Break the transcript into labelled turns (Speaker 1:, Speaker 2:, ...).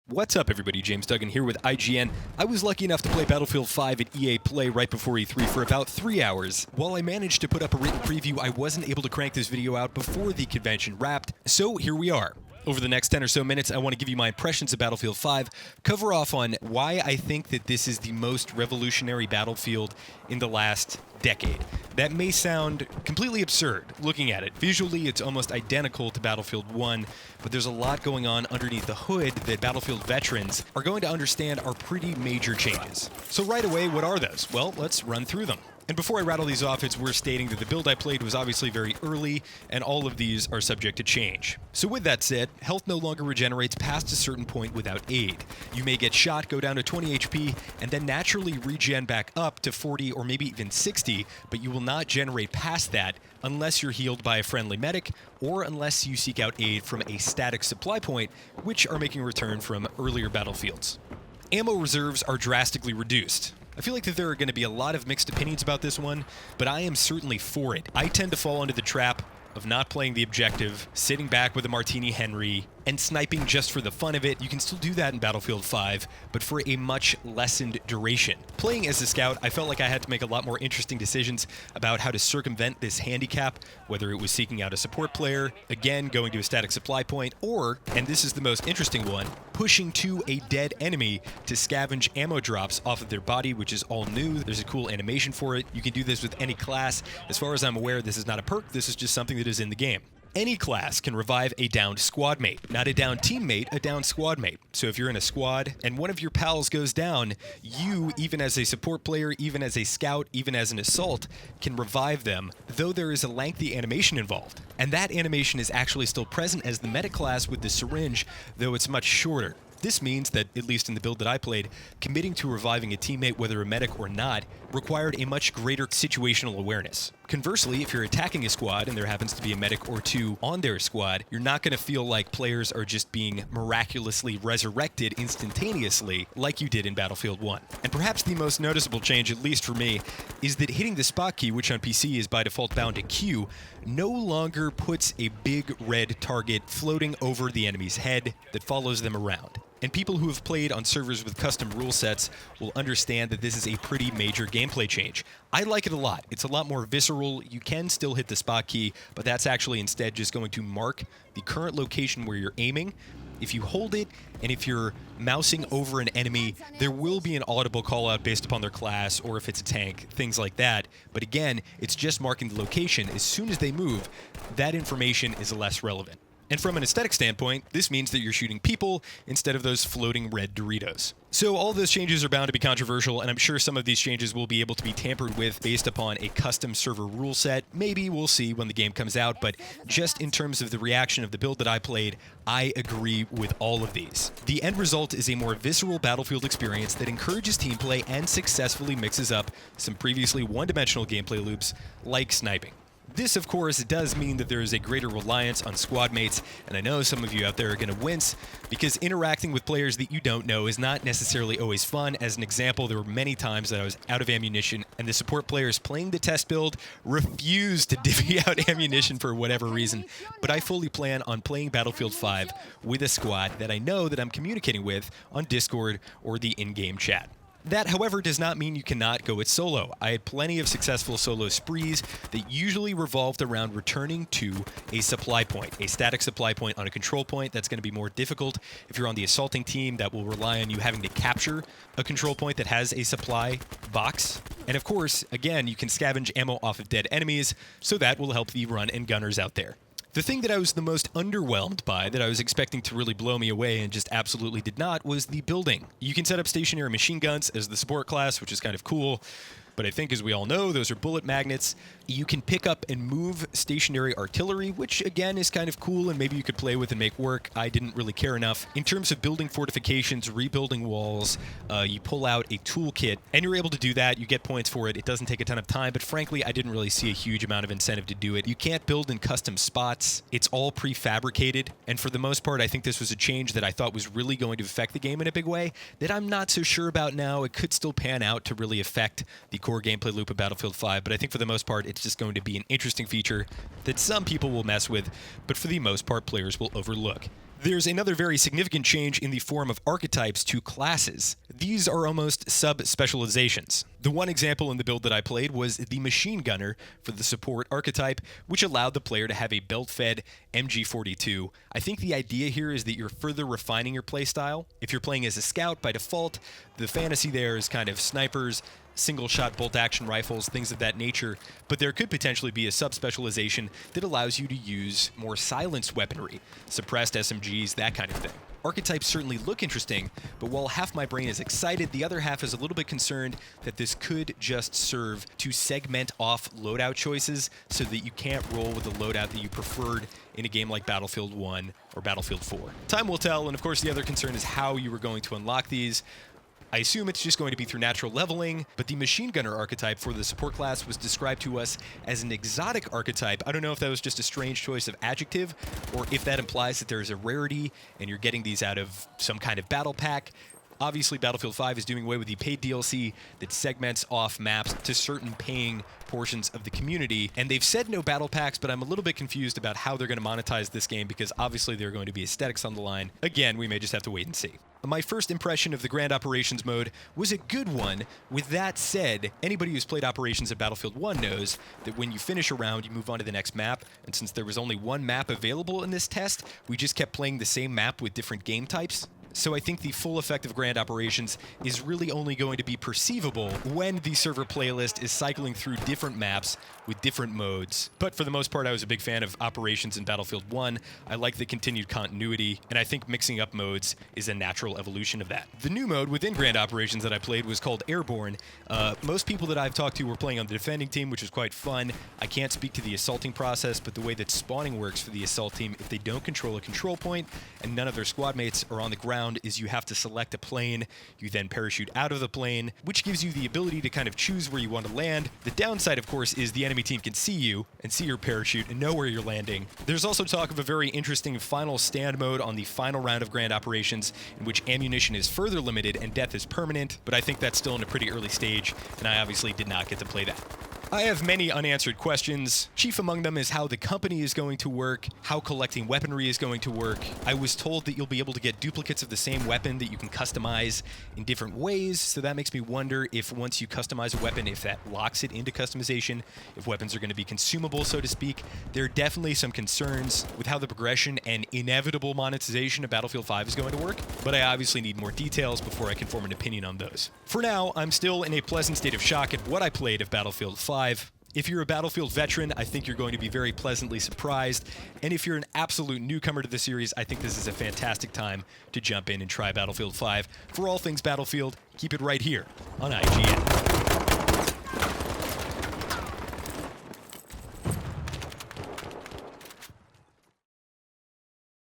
Speaker 1: What's up, everybody? James Duggan here with IGN. I was lucky enough to play Battlefield 5 at EA Play right before E3 for about 3 hours. While I managed to put up a written preview, I wasn't able to crank this video out before the convention wrapped, so here we are. Over the next 10 or so minutes, I want to give you my impressions of Battlefield 5, cover off on why I think that this is the most revolutionary Battlefield in the last decade. That may sound completely absurd looking at it. Visually, it's almost identical to Battlefield 1, but there's a lot going on underneath the hood that Battlefield veterans are going to understand are pretty major changes. So right away, what are those? Well, let's run through them. And before I rattle these off, it's worth stating that the build I played was obviously very early, and all of these are subject to change. So with that said, health no longer regenerates past a certain point without aid. You may get shot, go down to 20 HP, and then naturally regen back up to 40 or maybe even 60, but you will not generate past that unless you're healed by a friendly medic, or unless you seek out aid from a static supply point, which are making a return from earlier battlefields. Ammo reserves are drastically reduced. I feel like that there are going to be a lot of mixed opinions about this one, but I am certainly for it. I tend to fall into the trap of not playing the objective, sitting back with a Martini Henry, and sniping just for the fun of it. You can still do that in Battlefield 5, but for a much lessened duration. Playing as a scout, I felt like I had to make a lot more interesting decisions about how to circumvent this handicap, whether it was seeking out a support player, again, going to a static supply point, or, and this is the most interesting one, pushing to a dead enemy to scavenge ammo drops off of their body, which is all new. There's a cool animation for it. You can do this with any class. As far as I'm aware, this is not a perk. This is just something that is in the game. Any class can revive a downed squad mate. Not a downed teammate, a downed squad mate. So if you're in a squad and one of your pals goes down, you, even as a support player, even as a scout, even as an assault, can revive them, though there is a lengthy animation involved. And that animation is actually still present as the medic class with the syringe, though it's much shorter. This means that, at least in the build that I played, committing to reviving a teammate, whether a medic or not, required a much greater situational awareness. Conversely, if you're attacking a squad and there happens to be a medic or two on their squad, you're not going to feel like players are just being miraculously resurrected instantaneously like you did in Battlefield 1. And perhaps the most noticeable change, at least for me, is that hitting the spot key, which on PC is by default bound to Q, no longer puts a big red target floating over the enemy's head that follows them around. And people who have played on servers with custom rule sets will understand that this is a pretty major gameplay change. I like it a lot. It's a lot more visceral. You can still hit the spot key, but that's actually instead just going to mark the current location where you're aiming. If you hold it, and if you're mousing over an enemy, there will be an audible call out based upon their class, or if it's a tank, things like that. But again, it's just marking the location. As soon as they move, that information is less relevant. And from an aesthetic standpoint, this means that you're shooting people instead of those floating red Doritos. So all those changes are bound to be controversial, and I'm sure some of these changes will be able to be tampered with based upon a custom server rule set. Maybe we'll see when the game comes out, but just in terms of the reaction of the build that I played, I agree with all of these. The end result is a more visceral Battlefield experience that encourages team play and successfully mixes up some previously one-dimensional gameplay loops like sniping. This, of course, does mean that there is a greater reliance on squad mates, and I know some of you out there are going to wince, because interacting with players that you don't know is not necessarily always fun. As an example, there were many times that I was out of ammunition, and the support players playing the test build refused to divvy out ammunition for whatever reason, but I fully plan on playing Battlefield 5 with a squad that I know that I'm communicating with on Discord or the in-game chat. That, however, does not mean you cannot go it solo. I had plenty of successful solo sprees that usually revolved around returning to a supply point, a static supply point on a control point. That's going to be more difficult if you're on the assaulting team. That will rely on you having to capture a control point that has a supply box. And of course, again, you can scavenge ammo off of dead enemies, so that will help the run and gunners out there. The thing that I was the most underwhelmed by, that I was expecting to really blow me away and just absolutely did not, was the building. You can set up stationary machine guns as the support class, which is kind of cool. But I think, as we all know, those are bullet magnets. You can pick up and move stationary artillery, which, again, is kind of cool and maybe you could play with and make work. I didn't really care enough. In terms of building fortifications, rebuilding walls, you pull out a toolkit, and you're able to do that. You get points for it. It doesn't take a ton of time, but frankly, I didn't really see a huge amount of incentive to do it. You can't build in custom spots. It's all prefabricated, and for the most part, I think this was a change that I thought was really going to affect the game in a big way that I'm not so sure about now. It could still pan out to really affect the core gameplay loop of Battlefield 5, but I think for the most part, it's just going to be an interesting feature that some people will mess with, but for the most part, players will overlook. There's another very significant change in the form of archetypes to classes. These are almost sub-specializations. The one example in the build that I played was the Machine Gunner for the support archetype, which allowed the player to have a belt-fed MG42. I think the idea here is that you're further refining your playstyle. If you're playing as a scout, by default, the fantasy there is kind of snipers, single-shot bolt-action rifles, things of that nature, but there could potentially be a sub-specialization that allows you to use more silenced weaponry, suppressed SMGs, that kind of thing. Archetypes certainly look interesting, but while half my brain is excited, the other half is a little bit concerned that this could just serve to segment off loadout choices so that you can't roll with the loadout that you preferred in a game like Battlefield 1 or Battlefield 4. Time will tell, and of course the other concern is how you are going to unlock these. I assume it's just going to be through natural leveling, but the Machine Gunner archetype for the support class was described to us as an exotic archetype. I don't know if that was just a strange choice of adjective, or if that implies that there's a rarity and you're getting these out of some kind of battle pack. Obviously, Battlefield 5 is doing away with the paid DLC that segments off maps to certain paying portions of the community, and they've said no battle packs, but I'm a little bit confused about how they're going to monetize this game because obviously there are going to be aesthetics on the line. Again, we may just have to wait and see. My first impression of the Grand Operations mode was a good one. With that said, anybody who's played Operations at Battlefield 1 knows that when you finish a round, you move on to the next map, and since there was only one map available in this test, we just kept playing the same map with different game types. So I think the full effect of Grand Operations is really only going to be perceivable when the server playlist is cycling through different maps with different modes. But for the most part, I was a big fan of Operations in Battlefield 1. I like the continued continuity, and I think mixing up modes is a natural evolution of that. The new mode within Grand Operations that I played was called Airborne. Most people that I've talked to were playing on the defending team, which was quite fun. I can't speak to the assaulting process, but the way that spawning works for the assault team, if they don't control a control point and none of their squad mates are on the ground, is you have to select a plane, you then parachute out of the plane, which gives you the ability to kind of choose where you want to land. The downside, of course, is the enemy team can see you and see your parachute and know where you're landing. There's also talk of a very interesting final stand mode on the final round of Grand Operations, in which ammunition is further limited and death is permanent, but I think that's still in a pretty early stage, and I obviously did not get to play that. I have many unanswered questions. Chief among them is how the company is going to work, how collecting weaponry is going to work. I was told that you'll be able to get duplicates of the same weapon that you can customize in different ways, so that makes me wonder if once you customize a weapon, if that locks it into customization, if weapons are going to be consumable, so to speak. There are definitely some concerns with how the progression and inevitable monetization of Battlefield 5 is going to work, but I obviously need more details before I can form an opinion on those. For now, I'm still in a pleasant state of shock at what I played of Battlefield 5. If you're a Battlefield veteran, I think you're going to be very pleasantly surprised. And if you're an absolute newcomer to the series, I think this is a fantastic time to jump in and try Battlefield 5. For all things Battlefield, keep it right here on IGN.